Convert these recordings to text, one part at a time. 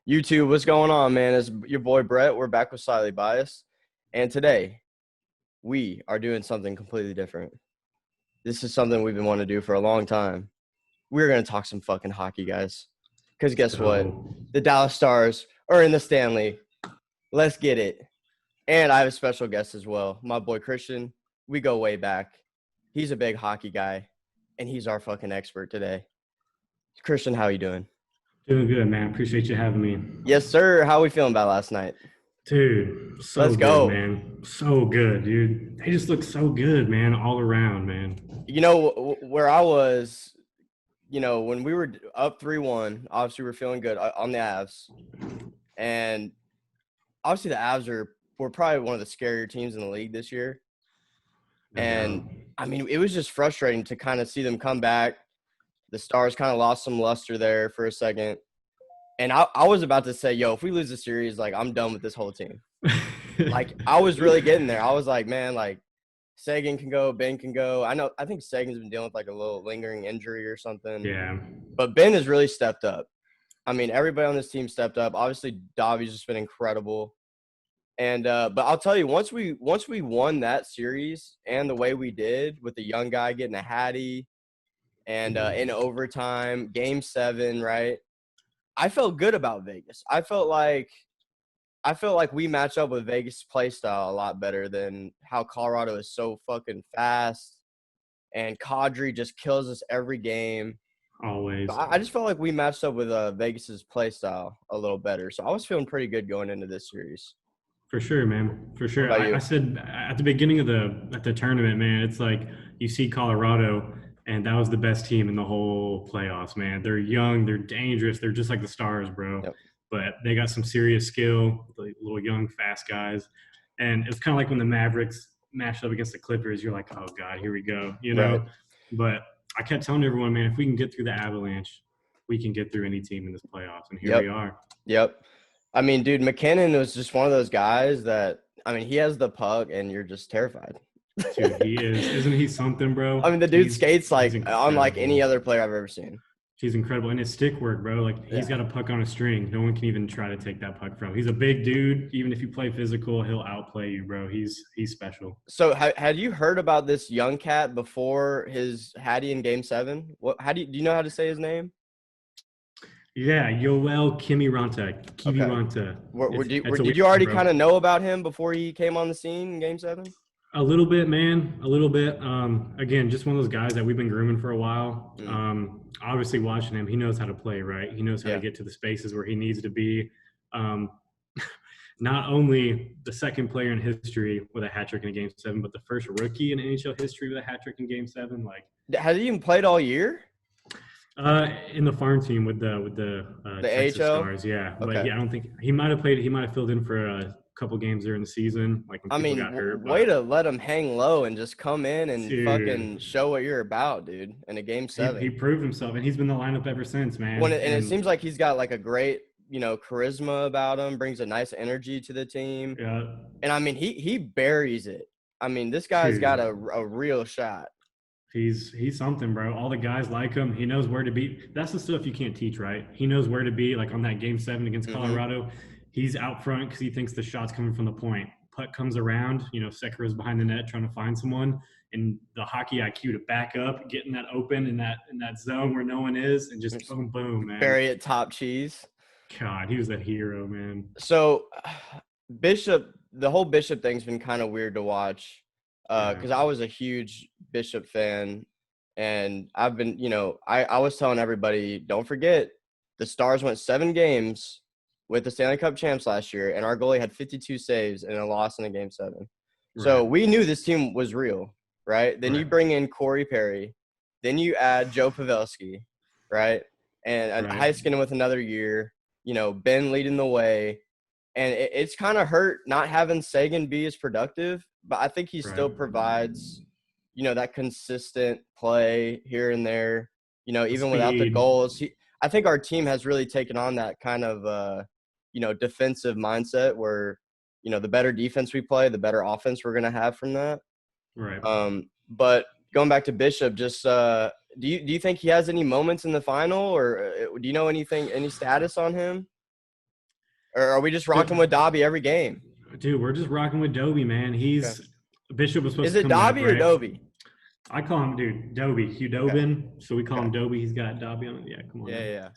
YouTube, what's going on, man? It's your boy Brett. We're back with Slightly Biased. And today, we are doing something completely different. This is something we've been wanting to do for a long time. We're going to talk some fucking hockey, guys. Because Let's guess what? go. The Dallas Stars are in the Stanley. Let's get it. And I have a special guest as well, my boy Christian. We go way back. He's a big hockey guy, and he's our fucking expert today. Christian, how you doing? Doing good, man. Appreciate you having me. Yes, sir. How we feeling about last night? Dude, so Let's good, go. man. So good, dude. They just look so good, man, all around, man. Where I was, when we were up 3-1, obviously we're feeling good on the Avs. And obviously the Avs were probably one of the scarier teams in the league this year. No doubt. And, I mean, it was just frustrating to kind of see them come back. The Stars kind of lost some luster there for a second. And I was about to say, yo, if we lose the series, like, I'm done with this whole team. Like, I was really getting there. I was like, man, like, Sagan can go, Ben can go. I think Sagan's been dealing with like a little lingering injury or something. Yeah. But Ben has really stepped up. I mean, everybody on this team stepped up. Obviously, Davi's just been incredible. And but I'll tell you, once we won that series and the way we did with the young guy getting a Hattie and in overtime, game 7, right? I felt good about Vegas. I felt like we match up with Vegas' play style a lot better than how Colorado is so fucking fast and Kadri just kills us every game. Always. So I just felt like we matched up with Vegas' play style a little better. So I was feeling pretty good going into this series. For sure, man. For What sure. about I you? said at the beginning of the tournament, man, it's like you see Colorado, and that was the best team in the whole playoffs, man. They're young, they're dangerous, they're just like the Stars, bro. Yep. But they got some serious skill, the little young, fast guys. And it's kind of like when the Mavericks matched up against the Clippers, you're like, oh God, here we go, you Right. know. But I kept telling everyone, man, if we can get through the Avalanche, we can get through any team in this playoffs, and here we Yep. are. Yep. I mean, dude, McKinnon was just one of those guys that, I mean, he has the puck and you're just terrified. Dude, he is. Isn't he something, bro? I mean, the dude skates He's like unlike any incredible. other player I've ever seen. He's incredible. And his stick work, bro. Like he's Yeah. got a puck on a string. No one can even try to take that puck from him. He's a big dude. Even if you play physical, he'll outplay you, bro. He's special. So had you heard about this young cat before his Hattie in Game 7? Do you know how to say his name? Yeah, Yoel Okay. Kiviranta. Did you already kind of know about him before he came on the scene in Game 7? A little bit, man. A little bit. Again, just one of those guys that we've been grooming for a while. Mm. Obviously, watching him, he knows how to play, right? He knows how to get to the spaces where he needs to be. Um, not only the second player in history with a hat trick in a Game 7, but the first rookie in NHL history with a hat trick in Game 7. Like, Has he even played all year? in the farm team with the The Texas AHL? Stars, yeah. But Okay. yeah, I don't think he might have played. He might have filled in for a couple games during the season, like when I people mean, got hurt. way But to let him hang low and just come in and dude, fucking show what you're about, dude, in a Game he 7. proved himself, and he's been the lineup ever since, man. And it seems like he's got like a great, charisma about him, brings a nice energy to the team. uh, And I mean, he buries it. I mean, this guy's got dude, a real shot. he's something, bro. All the guys like him. He knows where to be. That's the stuff you can't teach, right? He knows where to be. Like on that Game 7 against Mm-hmm. Colorado, he's out front because he thinks the shot's coming from the point. Puck comes around, Sekera's behind the net trying to find someone, and the hockey IQ to back up, getting that open in that zone where no one is, and just boom, boom, man. Bury it top cheese. God, he was a hero, man. So Bishop, the whole Bishop thing's been kind of weird to watch because I was a huge Bishop fan, and I've been, I was telling everybody, don't forget, the Stars went 7 games with the Stanley Cup champs last year, and our goalie had 52 saves and a loss in a Game 7. So Right, we knew this team was real, right? Then you right, bring in Corey Perry, then you add Joe Pavelski, right? And right, Heiskanen with another year, Ben leading the way. And it's kind of hurt not having Sagan be as productive, but I think he right. still provides, that consistent play here and there, The even without the speed. goals. I think our team has really taken on that kind of, defensive mindset where, the better defense we play, the better offense we're going to have from that. Right. But going back to Bishop, just do you think he has any moments in the final, or do you know any status on him? Or are we just rocking with Dobby every game? Dude, we're just rocking with Dobie, man. Okay. Bishop was supposed Is to it come back, Dobby or right? Dobie? I call him, dude, Dobie, Hugh Okay. Dobin. So we call Okay. him Dobie. He's got Dobby on it. Yeah, come on. Yeah.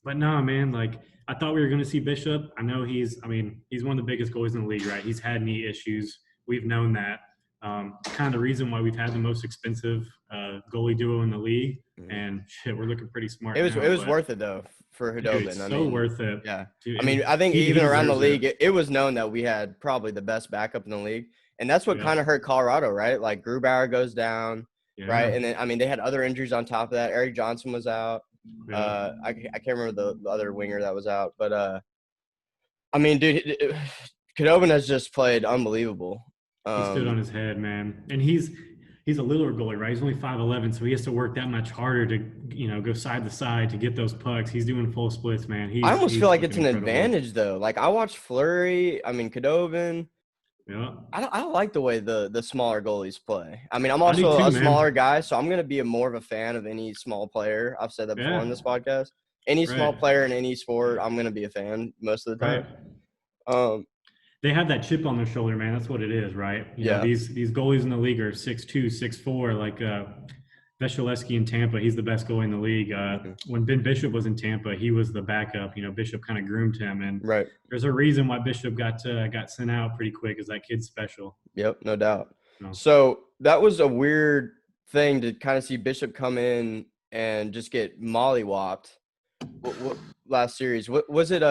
But no, man, like I thought we were going to see Bishop. I know he's one of the biggest goalies in the league, right? He's had knee issues. We've known that. Kind of the reason why we've had the most expensive goalie duo in the league. Mm-hmm. And shit, we're looking pretty smart. It was but, worth it though for Hudobin. Dude, so worth it. Yeah. Dude, I mean, I think he even around the league, it. it was known that we had probably the best backup in the league, and that's what Yeah. kind of hurt Colorado, right? Like Grubauer goes down, right, and then I mean they had other injuries on top of that. Eric Johnson was out. Yeah. I can't remember the other winger that was out, but I mean, dude, Khudobin has just played unbelievable. He stood on his head, man, and he's a littler goalie, right? He's only 5'11", so he has to work that much harder to go side to side to get those pucks. He's doing full splits, man. I almost feel like it's an advantage though. Like I watched Fleury, I mean Khudobin. Yeah. I don't like the way the smaller goalies play. I mean, I'm also a smaller guy, so I'm going to be more of a fan of any small player. I've said that before on this podcast. Any small player in any sport, I'm going to be a fan most of the time. Right. They have that chip on their shoulder, man. That's what it is, right? You know, these goalies in the league are 6'2", 6'4", like Vasilevsky in Tampa. He's the best goalie in the league. When Ben Bishop was in Tampa, he was the backup. You know, Bishop kind of groomed him, and there's a reason why Bishop got sent out pretty quick. Is that kid's special? Yep, no doubt. So that was a weird thing to kind of see Bishop come in and just get mollywopped. What last series? What was it?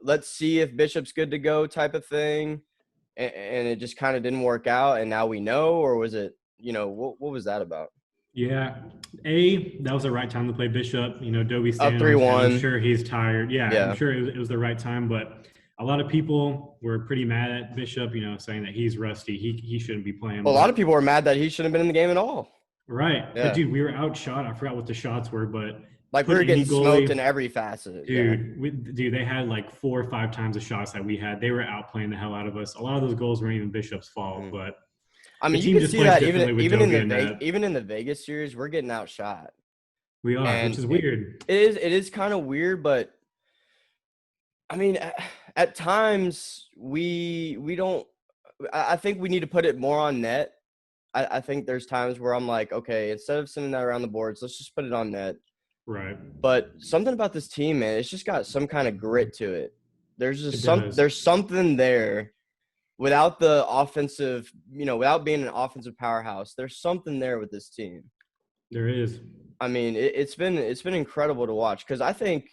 Let's see if Bishop's good to go type of thing, and it just kind of didn't work out, and now we know, or was it? What was that about? Yeah, that was the right time to play Bishop. You know, Dobie standing up 3-1. I'm sure he's tired. Yeah. I'm sure it was the right time, but a lot of people were pretty mad at Bishop. You know, saying that he's rusty. He shouldn't be playing. Well, a lot of people were mad that he shouldn't have been in the game at all. Right. Yeah. But dude, we were outshot. I forgot what the shots were, but like we were getting smoked in every facet. Dude, they had like 4 or 5 times the shots that we had. They were outplaying the hell out of us. A lot of those goals weren't even Bishop's fault, but I mean, you can see that even in the Vegas series, we're getting outshot. We are, which is weird. It is kind of weird, but I mean, at times we don't. I think we need to put it more on net. I think there's times where I'm like, okay, instead of sending that around the boards, let's just put it on net. Right. But something about this team, man, it's just got some kind of grit to it. There's just there's something there without the offensive, without being an offensive powerhouse. There's something there with this team. There is. I mean, it's been incredible to watch because I think,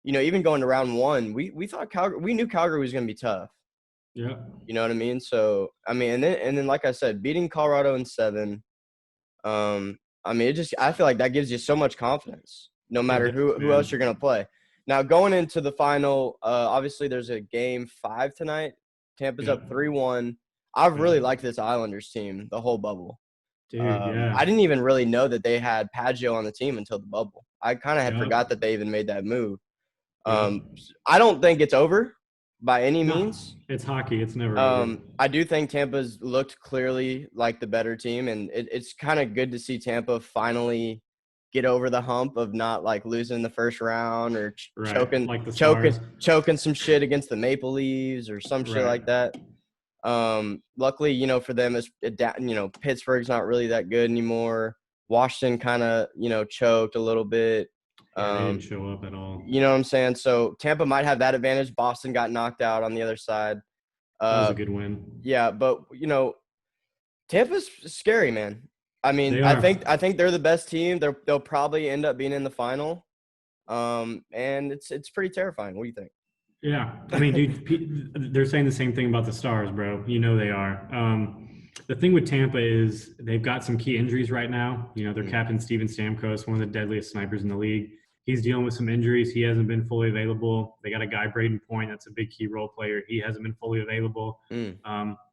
even going to round 1, we thought we knew Calgary was going to be tough. Yeah. You know what I mean? So, I mean, and then like I said, beating Colorado in 7, I mean, I feel like that gives you so much confidence, no matter who else you're going to play. Now, going into the final, obviously there's a game 5 tonight. Tampa's up 3-1. I've really liked this Islanders team the whole bubble. Dude, I didn't even really know that they had Paggio on the team until the bubble. I kind of had forgot that they even made that move. I don't think it's over by any means. It's hockey. It's never over. I do think Tampa's looked clearly like the better team, and it's kind of good to see Tampa finally get over the hump of not like losing in the first round or choking some shit against the Maple Leafs or some shit like that. Luckily, for them, Pittsburgh's not really that good anymore. Washington kind of, choked a little bit. They didn't show up at all. You know what I'm saying? So Tampa might have that advantage. Boston got knocked out on the other side. That was a good win. Yeah, but Tampa's scary, man. I mean, I think they're the best team. They'll probably end up being in the final. And it's pretty terrifying. What do you think? Yeah. I mean, dude, they're saying the same thing about the Stars, bro. You know they are. The thing with Tampa is they've got some key injuries right now. Their captain, Steven Stamkos, one of the deadliest snipers in the league. He's dealing with some injuries. He hasn't been fully available. They got a guy, Braden Point, that's a big key role player. He hasn't been fully available.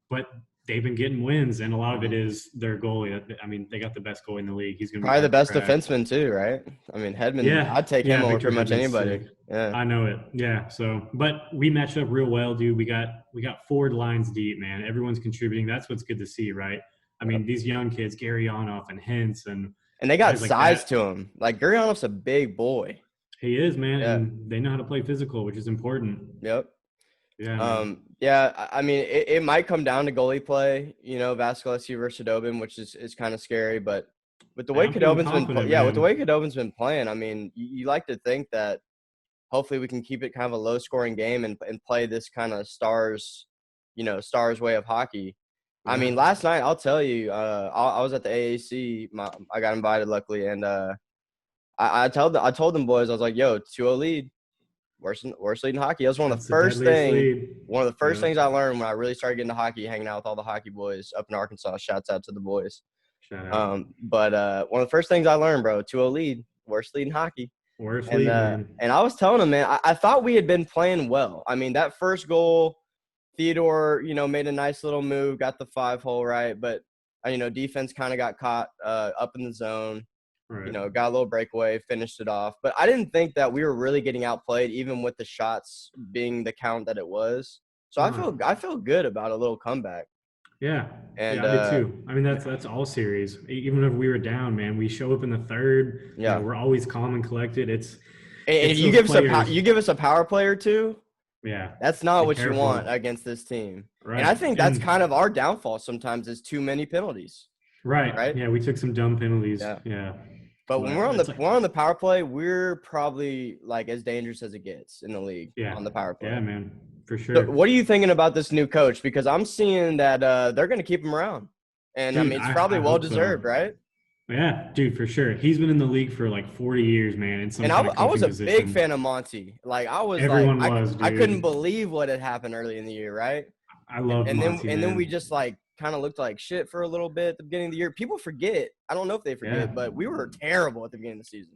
But they've been getting wins, and a lot of it is their goalie. I mean, they got the best goalie in the league. He's going to be probably the best defenseman too, right? I mean, Hedman, I'd take him over pretty much anybody. Sick. Yeah, I know it. Yeah. So, but we matched up real well, dude. We got forward lines deep, man. Everyone's contributing. That's what's good to see, right? I mean, these young kids, Gary Onoff and Hintz, and they got size to him. Like Gary Onoff's a big boy. He is, man, and they know how to play physical, which is important. Yep. Yeah, man. Yeah, I mean, it might come down to goalie play, Vasilevsky versus Khudobin, which is kind of scary. But with the way I'm feeling Khudobin's been, confident, with the man. way Khudobin's been playing, I mean, you like to think that hopefully we can keep it kind of a low scoring game and play this kind of stars way of hockey. I Yeah. mean, last night I'll tell you, I was at the AAC. I got invited luckily, and I told them boys, I was like, "Yo, 2-0 lead, worst lead in hockey." That was That's the deadliest lead. one of the first Yeah. things I learned when I really started getting to hockey, hanging out with all the hockey boys up in Arkansas. Shouts out to the boys. Shout out. But one of the first things I learned, bro, 2-0 lead, worst lead in hockey. Worst And lead, man. and I was telling him, man, I thought we had been playing well. I mean, that first goal, Theodore, made a nice little move, got the 5-hole right, but defense kind of got caught up in the zone. Right. Got a little breakaway, finished it off. But I didn't think that we were really getting outplayed, even with the shots being the count that it was. So I feel good about a little comeback. Yeah. And I did too. I mean, that's all series. Even if we were down, man, we show up in the third. Yeah, we're always calm and collected. and if you give us a power play or two, yeah, that's not be what careful. you want against this team. Right. And I think that's kind of our downfall sometimes is too many penalties. Right. Yeah, we took some dumb penalties. Yeah. But when we're on the power play, we're probably like as dangerous as it gets in the league on the power play. Yeah, man, for sure. So what are you thinking about this new coach? Because I'm seeing that they're going to keep him around, and Dude, I mean it's probably well deserved, right? Yeah, dude, for sure. He's been in the league for like 40 years, man. And I was a big fan of Monty. Like Everyone was, dude. I couldn't believe what had happened early in the year, right? I love Monty. And then we just like kind of looked like shit for a little bit at the beginning of the year. People forget. I don't know if they forget, but we were terrible at the beginning of the season.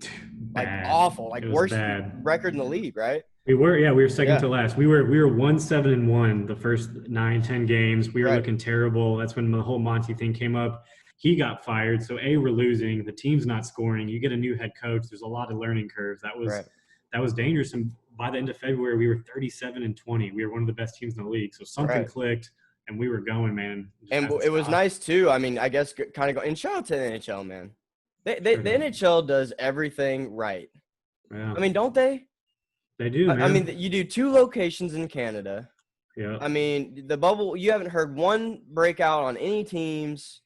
Like awful, like worst record in the league, right? We were second to last. We were 1-7-1 the first 9-10 games. We were looking terrible. That's when the whole Monty thing came up. He got fired. So we're losing. The team's not scoring. You get a new head coach. There's a lot of learning curves. That was dangerous. And by the end of February, we were 37-20. We were one of the best teams in the league. So something clicked. And we were going, man. And it was nice, too. I mean, I guess kind of go – and shout out to the NHL, man. The NHL does everything right. Yeah. I mean, don't they? They do, man. I mean, you do 2 locations in Canada. Yeah. I mean, the bubble – you haven't heard one breakout on any teams.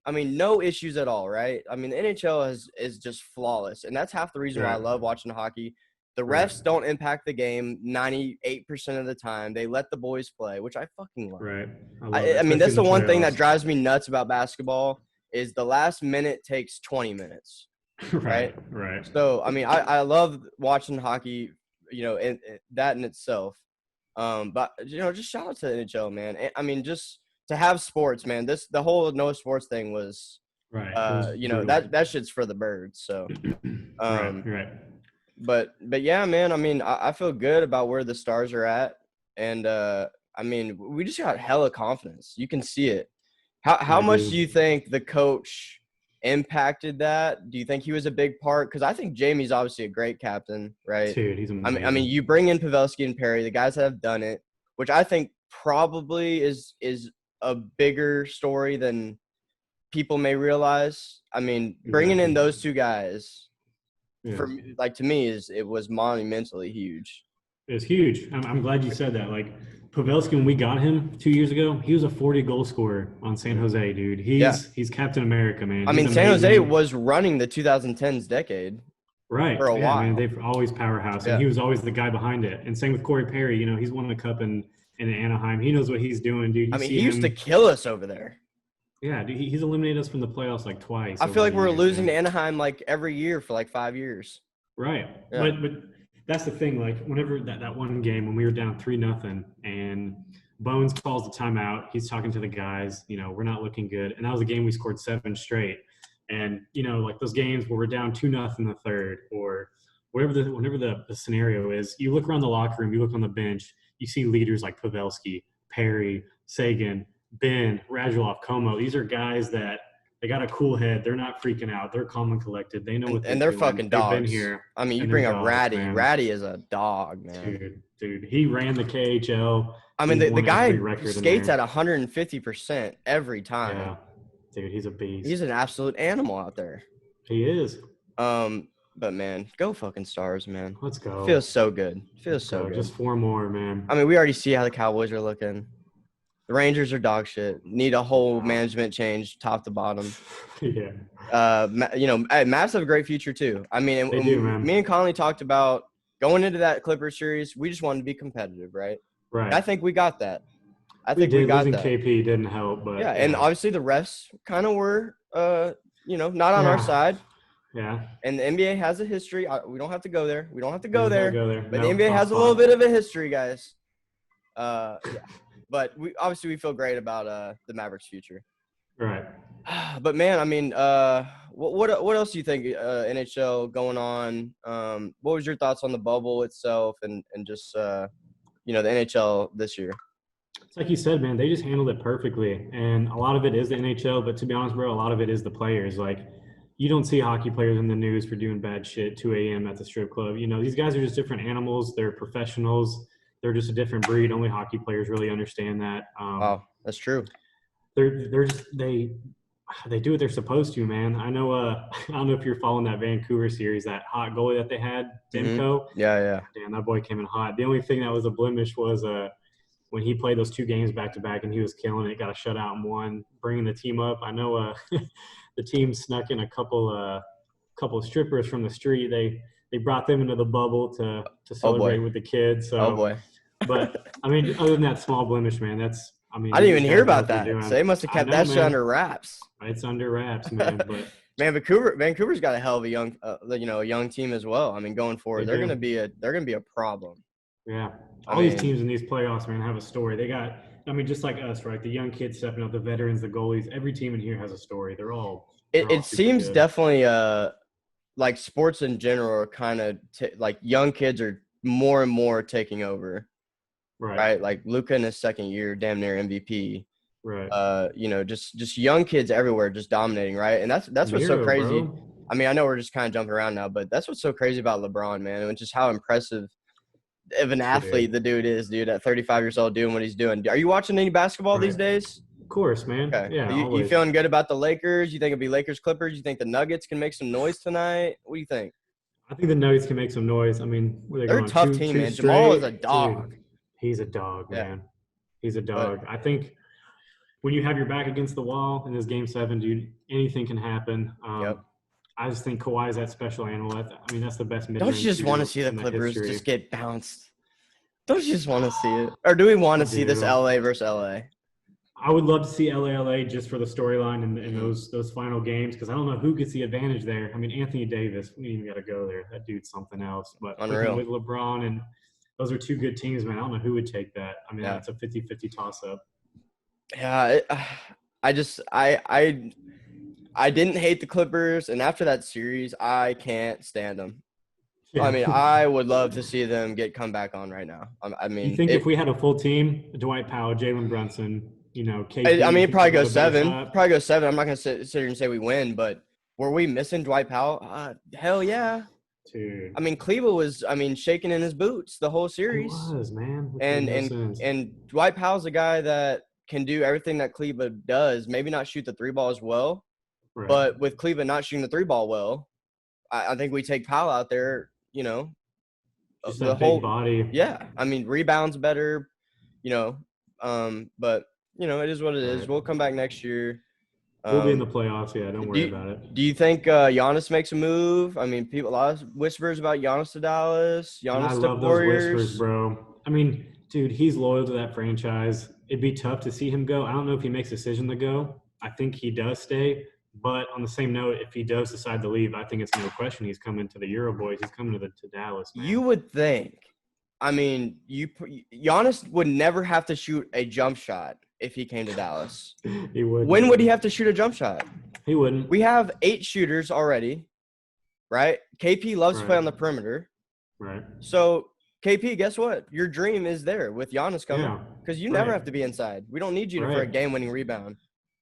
I mean, no issues at all, right? I mean, the NHL is just flawless. And that's half the reason why I love watching hockey. The refs don't impact the game 98% of the time. They let the boys play, which I fucking love. Right. I mean, that's the one thing that drives me nuts about basketball is the last minute takes 20 minutes. Right. So, I mean, I love watching hockey, that in itself. But, just shout out to the NHL, man. I mean, just to have sports, man, the whole no sports thing was, that shit's for the birds. So, right. But yeah, man, I mean, I feel good about where the Stars are at. And, I mean, we just got hella confidence. You can see it. How much do you think the coach impacted that? Do you think he was a big part? Because I think Jamie's obviously a great captain, right? Dude, he's amazing. I mean, you bring in Pavelski and Perry, the guys that have done it, which I think probably is a bigger story than people may realize. I mean, bringing in those 2 guys – for like to me it was monumentally huge. It's huge. I'm glad you said that. Like Pavelski, when we got him 2 years ago, he was a 40 goal scorer on San Jose, dude. He's Captain America, man. I mean, San Jose was running the 2010s decade, right? For a while, man. They've always powerhouse, and he was always the guy behind it. And same with Corey Perry. He's won a cup in Anaheim. He knows what he's doing, dude. He used to kill us over there. Yeah, dude, he's eliminated us from the playoffs like twice. I feel like we're losing to Anaheim like every year for like 5 years. Right. Yeah. But that's the thing. Like whenever that one game when we were down 3-0 and Bones calls the timeout, he's talking to the guys, we're not looking good. And that was a game we scored 7 straight. And, like those games where we're down 2-0 in the third or whatever the scenario is, you look around the locker room, you look on the bench, you see leaders like Pavelski, Perry, Sagan, Ben, Radulov, Como. These are guys that they got a cool head. They're not freaking out. They're calm and collected. They know what they're doing. fucking dogs. They've been here. I mean, you bring up Ratty. Man. Ratty is a dog, man. Dude, he ran the KHL. I mean, the guy skates at 150% every time. Yeah, dude, he's a beast. He's an absolute animal out there. He is. But man, go fucking Stars, man. Let's go. Feels so good. Feels Let's so go. good. Just 4 more, man. I mean, we already see how the Cowboys are looking. The Rangers are dog shit. Need a whole management change, top to bottom. Yeah. Mavs have a great future too. I mean, They do, man. me and Conley talked about going into that Clippers series. We just wanted to be competitive, right? Right. And I think we got that. We got losing that. KP didn't help, but yeah, and obviously the refs kind of were, not on our side. Yeah. And the NBA has a history. We don't have to go there. We don't have to go Go there. there. But the NBA has a little bit of a history, guys. Yeah. But we feel great about the Mavericks' future. Right. But man, I mean, what else do you think NHL going on? What was your thoughts on the bubble itself and just the NHL this year? It's like you said, man, they just handled it perfectly. And a lot of it is the NHL, but to be honest, bro, a lot of it is the players. Like, you don't see hockey players in the news for doing bad shit 2 a.m. at the strip club. These guys are just different animals. They're professionals. They're just a different breed. Only hockey players really understand that. Wow, that's true. They do what they're supposed to, man. I know. I don't know if you're following that Vancouver series, that hot goalie that they had, Demko. Mm-hmm. Yeah. Damn, that boy came in hot. The only thing that was a blemish was when he played those 2 games back to back and he was killing it. Got a shutout and won, bringing the team up. I know the team snuck in a couple of strippers from the street. They brought them into the bubble to celebrate with the kids. So, oh boy. But I mean, other than that small blemish, man, I didn't even hear about that. So they must have kept that shit under wraps. It's under wraps, man. But man, Vancouver's got a hell of a young, a young team as well. I mean, going forward, they're gonna be a problem. Yeah, these teams in these playoffs, man, have a story. They got, just like us, right? The young kids stepping up, the veterans, the goalies. Every team in here has a story. They're all. It seems good. Definitely like sports in general are kind of like young kids are more and more taking over. Right. Like Luka in his second year, damn near MVP. Right. Just young kids everywhere just dominating, right? And that's what's so crazy. Bro. I mean, I know we're just kind of jumping around now, but that's what's so crazy about LeBron, man, and just how impressive of an athlete the dude is, at 35 years old doing what he's doing. Are you watching any basketball these days? Of course, man. Okay. Yeah. You feeling good about the Lakers? You think it'll be Lakers Clippers? You think the Nuggets can make some noise tonight? What do you think? I think the Nuggets can make some noise. I mean, they're a tough team, man. Jamal is a dog. Dude, he's a dog, man. He's a dog. I think when you have your back against the wall in this Game 7, dude, anything can happen. I just think Kawhi is that special animal. That's the best mid-range. Don't you just want to see the Clippers just get bounced? Don't you just want to see it? Or do we want to see this LA versus LA? I would love to see LA just for the storyline and those final games, because I don't know who gets the advantage there. I mean, Anthony Davis, we even got to go there. That dude's something else. But unreal. With LeBron, and those are 2 good teams, man. I don't know who would take that. I mean, that's a 50-50 toss-up. Yeah, I didn't hate the Clippers, and after that series, I can't stand them. Yeah. I mean, I would love to see them come back on right now. I mean, you think if we had a full team, Dwight Powell, Jalen Brunson, KD, I mean, it'd probably go 7. Probably go 7. I'm not gonna sit here and say we win, but were we missing Dwight Powell? Hell yeah. Dude. I mean, Kleber was, shaking in his boots the whole series. He was, man. And Dwight Powell's a guy that can do everything that Kleber does. Maybe not shoot the 3 ball as well, but with Kleber not shooting the 3 ball well, I think we take Powell out there. Just the whole big body. Yeah, I mean, rebounds better. But it is what it is. We'll come back next year. We'll be in the playoffs. Yeah, don't worry about it. Do you think Giannis makes a move? I mean, a lot of whispers about Giannis to Dallas, Giannis to Warriors. Those whispers, bro. I mean, dude, he's loyal to that franchise. It'd be tough to see him go. I don't know if he makes a decision to go. I think he does stay. But on the same note, if he does decide to leave, I think it's no question he's coming to the Euro Boys. He's coming to Dallas, man. You would think. I mean, Giannis would never have to shoot a jump shot if he came to Dallas. He would. When would he have to shoot a jump shot? He wouldn't. We have 8 shooters already, right? KP loves to play on the perimeter. Right. So, KP, guess what? Your dream is there with Giannis coming. Because you never have to be inside. We don't need you for a game-winning rebound.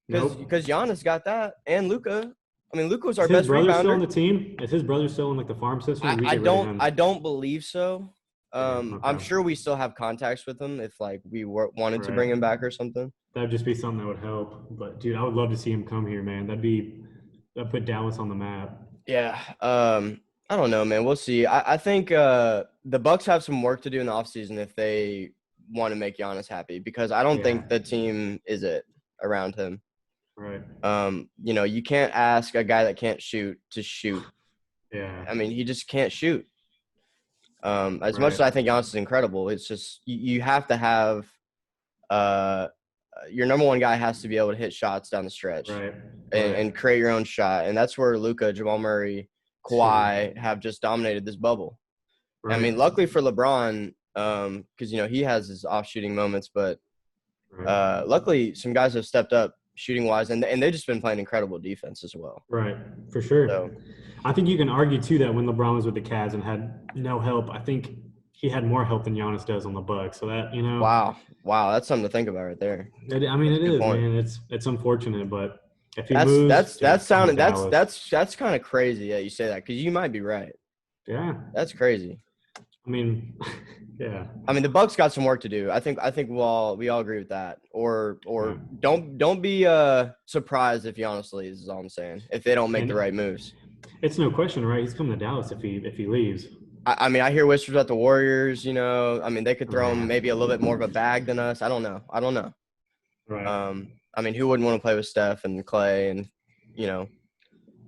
Because Giannis got that, and Luka. I mean, Luka was our best rebounder. Is his brother still on the team? Is his brother still in the farm system? I don't believe so. Okay. I'm sure we still have contacts with him if we wanted to bring him back or something. That'd just be something that would help. But dude, I would love to see him come here, man. That'd put Dallas on the map. Yeah. I don't know, man. We'll see. I think the Bucks have some work to do in the offseason if they want to make Giannis happy, because I don't Yeah. think the team is it around him. Right. You can't ask a guy that can't shoot to shoot. Yeah. I mean, he just can't shoot. As much Right. as I think Giannis is incredible, it's just you have to have your number one guy has to be able to hit shots down the stretch Right. and create your own shot. And that's where Luka, Jamal Murray, Kawhi have just dominated this bubble. Right. I mean, luckily for LeBron, because, he has his off-shooting moments, but luckily some guys have stepped up shooting-wise, and they've just been playing incredible defense as well. Right, for sure. So, I think you can argue, too, that when LeBron was with the Cavs and had no help, I think he had more help than Giannis does on the Bucks. So that, wow, that's something to think about right there. It is, man. It's unfortunate, but if he That's moves, that's kind of crazy that you say that, because you might be right. Yeah, that's crazy. I mean, yeah. I mean, the Bucks got some work to do. I think we all agree with that. Or don't be surprised if Giannis leaves, is all I'm saying, if they don't make the right moves. It's no question, right? He's coming to Dallas if he leaves. I mean, I hear whispers about the Warriors. I mean, they could throw him maybe a little bit more of a bag than us. I don't know. Right. I mean, who wouldn't want to play with Steph and Clay and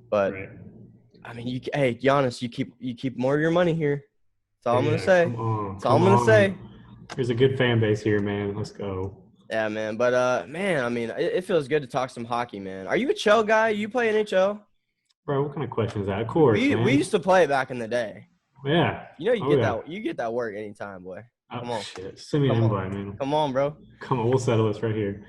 but right. I mean, Giannis, you keep more of your money here. That's all I'm gonna say. That's all I'm gonna say. There's a good fan base here, man. Let's go. Yeah, man. But man, I mean, it feels good to talk some hockey, man. Are you a CHL guy? You play NHL? Bro, what kind of question is that? Of course, we used to play it back in the day. Yeah. You get that work anytime, boy. Come on. Shit. Send me an invite, man. Come on, bro. Come on, we'll settle this right here.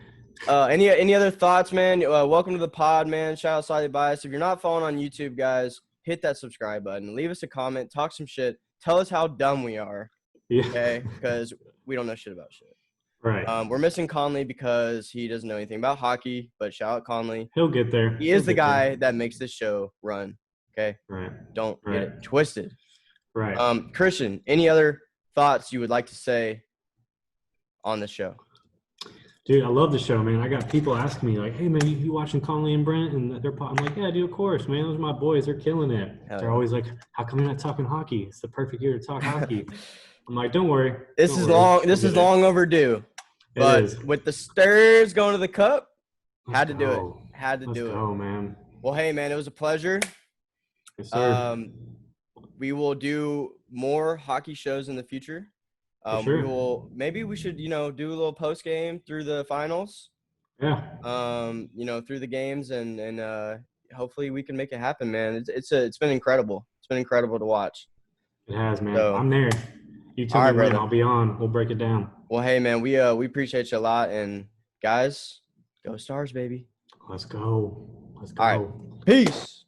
Any other thoughts, man? Welcome to the pod, man. Shout out Slightly Biased. If you're not following on YouTube, guys, hit that subscribe button. Leave us a comment. Talk some shit. Tell us how dumb we are. Yeah. Okay? Because we don't know shit about shit. Right. We're missing Conley because he doesn't know anything about hockey, but shout out Conley. He'll get there. He is the guy that makes this show run. Okay? Right. Don't get it twisted. Right. Christian, any other thoughts you would like to say on the show? Dude, I love the show, man. I got people asking me, like, hey, man, you watching Conley and Brent? And I'm like, yeah, dude, of course, man. Those are my boys. They're killing it. They're always like, how come you're not talking hockey? It's the perfect year to talk hockey. I'm like, don't worry. This is long overdue. But with the Stars going to the Cup, had to do it. Let's go, man. Well, hey, man, it was a pleasure. Yes, sir. We will do more hockey shows in the future. Sure. Maybe we should, do a little post game through the finals. Yeah. Through the games and hopefully we can make it happen, man. It's been incredible. It's been incredible to watch. It has, man. So, I'm there. You tell me when, I'll be on. We'll break it down. Well, hey, man, we appreciate you a lot, and guys, go Stars, baby. Let's go. All right. Peace.